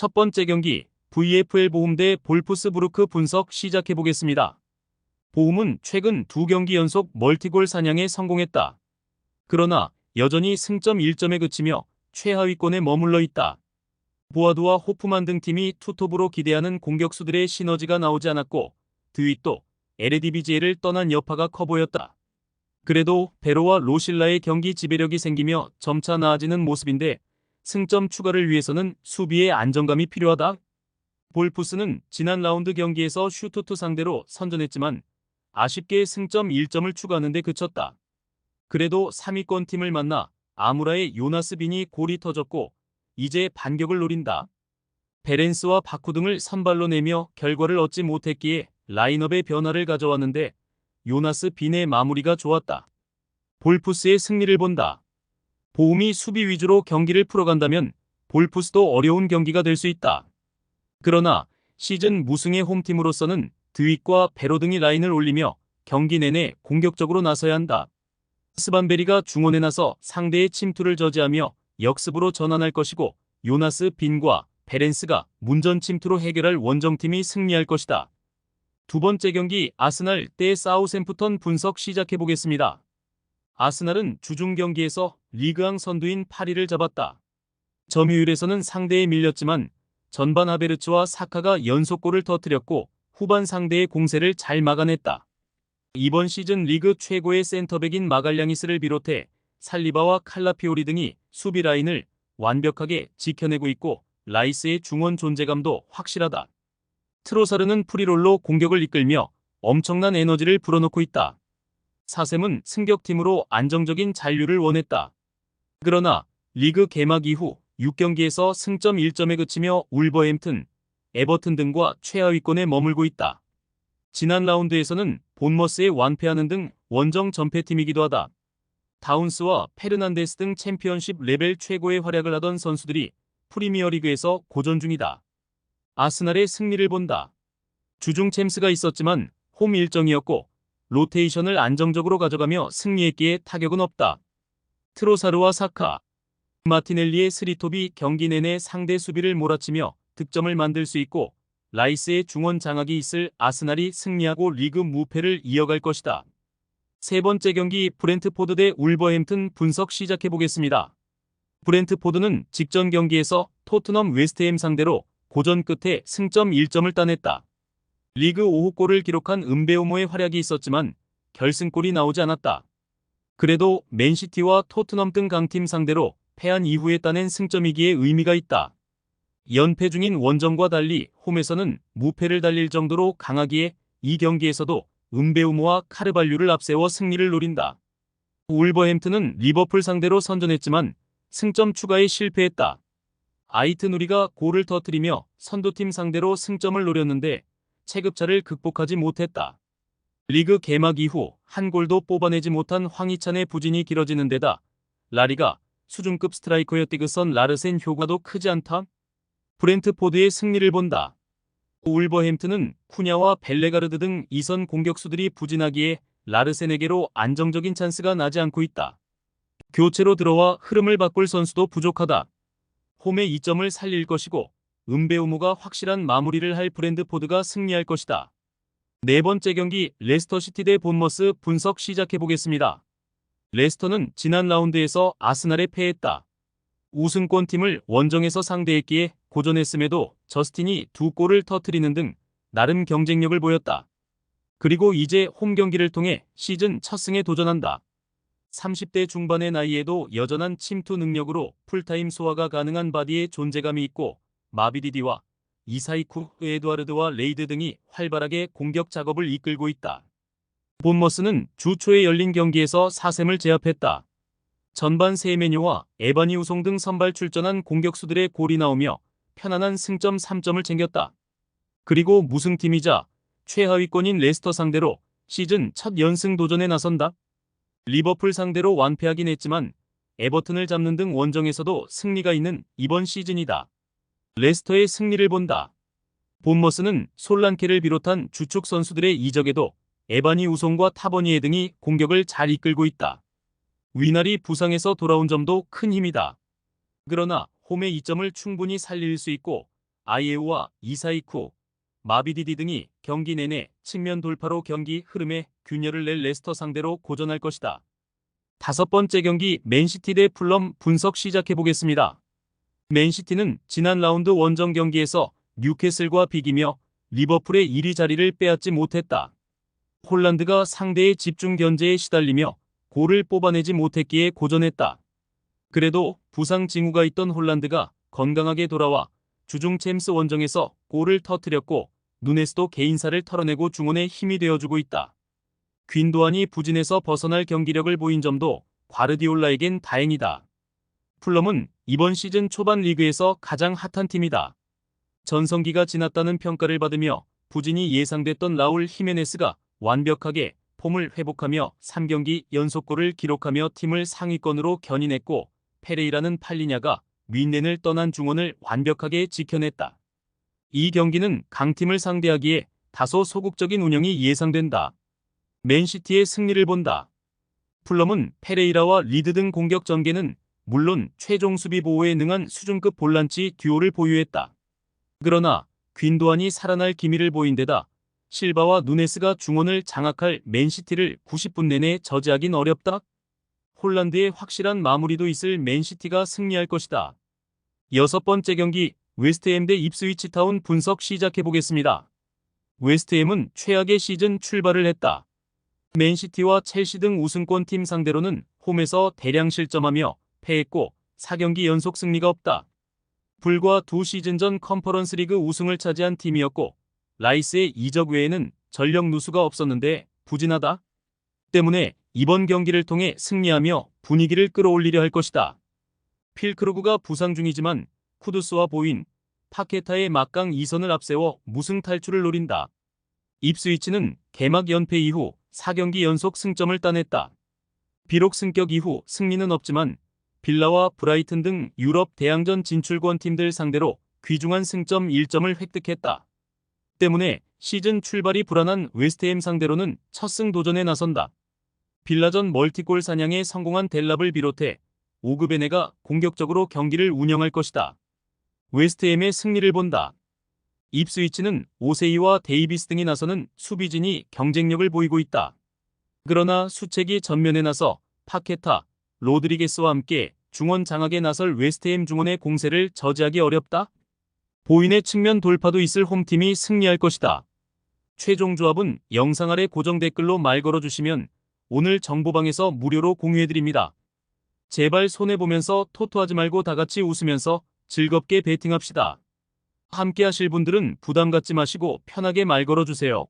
첫 번째 경기 VFL 보움 대 볼프스부르크 분석 시작해보겠습니다. 보움은 최근 두 경기 연속 멀티골 사냥에 성공했다. 그러나 여전히 승점 1점에 그치며 최하위권에 머물러 있다. 보아두와 호프만 등 팀이 투톱으로 기대하는 공격수들의 시너지가 나오지 않았고 드윗도 에레디비지에를 떠난 여파가 커 보였다. 그래도 베로와 로실라의 경기 지배력이 생기며 점차 나아지는 모습인데 승점 추가를 위해서는 수비의 안정감이 필요하다. 볼프스는 지난 라운드 경기에서 슈투트 상대로 선전했지만 아쉽게 승점 1점을 추가하는 데 그쳤다. 그래도 3위권 팀을 만나 아무라의 요나스 빈이 골이 터졌고 이제 반격을 노린다. 베렌스와 바쿠 등을 선발로 내며 결과를 얻지 못했기에 라인업의 변화를 가져왔는데 요나스 빈의 마무리가 좋았다. 볼프스의 승리를 본다. 보움이 수비 위주로 경기를 풀어간다면 볼프스도 어려운 경기가 될 수 있다. 그러나 시즌 무승의 홈팀으로서는 드윗과 베로 등이 라인을 올리며 경기 내내 공격적으로 나서야 한다. 스반베리가 중원에 나서 상대의 침투를 저지하며 역습으로 전환할 것이고 요나스 빈과 베렌스가 문전 침투로 해결할 원정팀이 승리할 것이다. 두 번째 경기 아스날 대 사우샘프턴 분석 시작해보겠습니다. 아스날은 주중 경기에서 리그왕 선두인 8위를 잡았다. 점유율에서는 상대에 밀렸지만 전반 하베르츠와 사카가 연속골을 터뜨렸고 후반 상대의 공세를 잘 막아냈다. 이번 시즌 리그 최고의 센터백인 마갈량이스를 비롯해 살리바와 칼라피오리 등이 수비 라인을 완벽하게 지켜내고 있고 라이스의 중원 존재감도 확실하다. 트로사르는 프리롤로 공격을 이끌며 엄청난 에너지를 불어넣고 있다. 사셈은 승격팀으로 안정적인 잔류를 원했다. 그러나 리그 개막 이후 6경기에서 승점 1점에 그치며 울버햄튼, 에버튼 등과 최하위권에 머물고 있다. 지난 라운드에서는 본머스에 완패하는 등 원정 전패팀이기도 하다. 다운스와 페르난데스 등 챔피언십 레벨 최고의 활약을 하던 선수들이 프리미어리그에서 고전 중이다. 아스날의 승리를 본다. 주중 챔스가 있었지만 홈 일정이었고 로테이션을 안정적으로 가져가며 승리했기에 타격은 없다. 트로사르와 사카, 마티넬리의 스리톱이 경기 내내 상대 수비를 몰아치며 득점을 만들 수 있고 라이스의 중원 장악이 있을 아스날이 승리하고 리그 무패를 이어갈 것이다. 세 번째 경기 브렌트포드 대 울버햄튼 분석 시작해보겠습니다. 브렌트포드는 직전 경기에서 토트넘 웨스트햄 상대로 고전 끝에 승점 1점을 따냈다. 리그 5호 골을 기록한 은베오모의 활약이 있었지만 결승골이 나오지 않았다. 그래도 맨시티와 토트넘 등 강팀 상대로 패한 이후에 따낸 승점이기에 의미가 있다. 연패 중인 원정과 달리 홈에서는 무패를 달릴 정도로 강하기에 이 경기에서도 은베우모와 카르발류를 앞세워 승리를 노린다. 울버햄튼은 리버풀 상대로 선전했지만 승점 추가에 실패했다. 아이트 누리가 골을 터뜨리며 선두팀 상대로 승점을 노렸는데 체급차를 극복하지 못했다. 리그 개막 이후 한 골도 뽑아내지 못한 황희찬의 부진이 길어지는 데다 라리가 수준급 스트라이커였디그선 라르센 효과도 크지 않다. 브렌트포드의 승리를 본다. 울버햄튼은 쿠냐와 벨레가르드 등 2선 공격수들이 부진하기에 라르센에게로 안정적인 찬스가 나지 않고 있다. 교체로 들어와 흐름을 바꿀 선수도 부족하다. 홈의 2점을 살릴 것이고 은베우모가 확실한 마무리를 할 브렌트포드가 승리할 것이다. 네 번째 경기 레스터시티 대 본머스 분석 시작해보겠습니다. 레스터는 지난 라운드에서 아스날에 패했다. 우승권 팀을 원정에서 상대했기에 고전했음에도 저스틴이 2골을 터뜨리는 등 나름 경쟁력을 보였다. 그리고 이제 홈 경기를 통해 시즌 첫 승에 도전한다. 30대 중반의 나이에도 여전한 침투 능력으로 풀타임 소화가 가능한 바디에 존재감이 있고 마비디디와 이사이쿠, 에드와르드와 레이드 등이 활발하게 공격 작업을 이끌고 있다. 본머스는 주 초에 열린 경기에서 4셈을 제압했다. 전반 세메뉴와 에바니 우송 등 선발 출전한 공격수들의 골이 나오며 편안한 승점 3점을 챙겼다. 그리고 무승팀이자 최하위권인 레스터 상대로 시즌 첫 연승 도전에 나선다. 리버풀 상대로 완패하긴 했지만 에버튼을 잡는 등 원정에서도 승리가 있는 이번 시즌이다. 레스터의 승리를 본다. 본머스는 솔란케를 비롯한 주축 선수들의 이적에도 에바니 우송과 타버니에 등이 공격을 잘 이끌고 있다. 위날이 부상에서 돌아온 점도 큰 힘이다. 그러나 홈의 이점을 충분히 살릴 수 있고 아이에우와 이사이쿠, 마비디디 등이 경기 내내 측면 돌파로 경기 흐름에 균열을 낼 레스터 상대로 고전할 것이다. 다섯 번째 경기 맨시티 대 풀럼 분석 시작해보겠습니다. 맨시티는 지난 라운드 원정 경기에서 뉴캐슬과 비기며 리버풀의 1위 자리를 빼앗지 못했다. 홀란드가 상대의 집중 견제에 시달리며 골을 뽑아내지 못했기에 고전했다. 그래도 부상 징후가 있던 홀란드가 건강하게 돌아와 주중 챔스 원정에서 골을 터뜨렸고 누네스도 개인사를 털어내고 중원에 힘이 되어주고 있다. 귄도안이 부진에서 벗어날 경기력을 보인 점도 과르디올라에겐 다행이다. 풀럼은 이번 시즌 초반 리그에서 가장 핫한 팀이다. 전성기가 지났다는 평가를 받으며 부진이 예상됐던 라울 히메네스가 완벽하게 폼을 회복하며 3경기 연속골을 기록하며 팀을 상위권으로 견인했고 페레이라는 팔리냐가 윈넨을 떠난 중원을 완벽하게 지켜냈다. 이 경기는 강팀을 상대하기에 다소 소극적인 운영이 예상된다. 맨시티의 승리를 본다. 풀럼은 페레이라와 리드 등 공격 전개는 물론 최종 수비 보호에 능한 수준급 볼란치 듀오를 보유했다. 그러나 귄도안이 살아날 기미를 보인 데다 실바와 누네스가 중원을 장악할 맨시티를 90분 내내 저지하긴 어렵다. 홀란드의 확실한 마무리도 있을 맨시티가 승리할 것이다. 여섯 번째 경기 웨스트햄 대 입스위치 타운 분석 시작해보겠습니다. 웨스트햄은 최악의 시즌 출발을 했다. 맨시티와 첼시 등 우승권 팀 상대로는 홈에서 대량 실점하며 패했고 4경기 연속 승리가 없다. 불과 2시즌 전 컨퍼런스 리그 우승을 차지한 팀이었고 라이스의 이적 외에는 전력 누수가 없었는데 부진하다. 때문에 이번 경기를 통해 승리하며 분위기를 끌어올리려 할 것이다. 필크루그가 부상 중이지만 쿠두스와 보인, 파케타의 막강 2선을 앞세워 무승 탈출을 노린다. 입스위치는 개막 연패 이후 4경기 연속 승점을 따냈다. 비록 승격 이후 승리는 없지만 빌라와 브라이튼 등 유럽 대항전 진출권 팀들 상대로 귀중한 승점 1점을 획득했다. 때문에 시즌 출발이 불안한 웨스트햄 상대로는 첫 승 도전에 나선다. 빌라전 멀티골 사냥에 성공한 델랍을 비롯해 오그베네가 공격적으로 경기를 운영할 것이다. 웨스트햄의 승리를 본다. 입스위치는 오세이와 데이비스 등이 나서는 수비진이 경쟁력을 보이고 있다. 그러나 수책이 전면에 나서 파케타, 로드리게스와 함께 중원 장악에 나설 웨스트햄 중원의 공세를 저지하기 어렵다. 보인의 측면 돌파도 있을 홈팀이 승리할 것이다. 최종 조합은 영상 아래 고정 댓글로 말 걸어주시면 오늘 정보방에서 무료로 공유해드립니다. 제발 손해보면서 토토하지 말고 다같이 웃으면서 즐겁게 베팅합시다. 함께 하실 분들은 부담 갖지 마시고 편하게 말 걸어주세요.